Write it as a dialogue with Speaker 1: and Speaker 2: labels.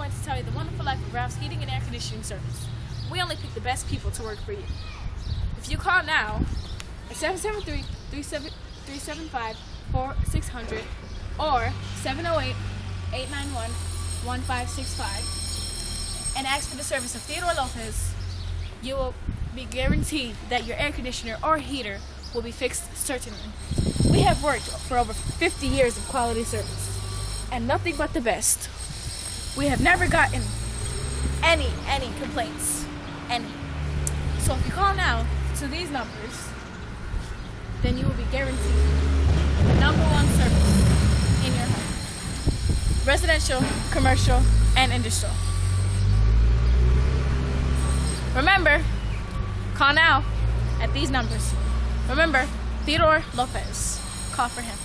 Speaker 1: going to tell you the wonderful life of Ralph's Heating and Air Conditioning Service. We only pick the best people to work for you. If you call now at 773-375-4600 or 708-891-1565 and ask for the service of Theodore Lopez, you will be guaranteed that your air conditioner or heater will be fixed certainly. We have worked for over 50 years of quality service and nothing but the best. We have never gotten any complaints, any. So if you call now to these numbers, then you will be guaranteed the #1 service in your home. Residential, commercial, and industrial. Remember, call now at these numbers. Remember, Theodore Lopez. Call for him.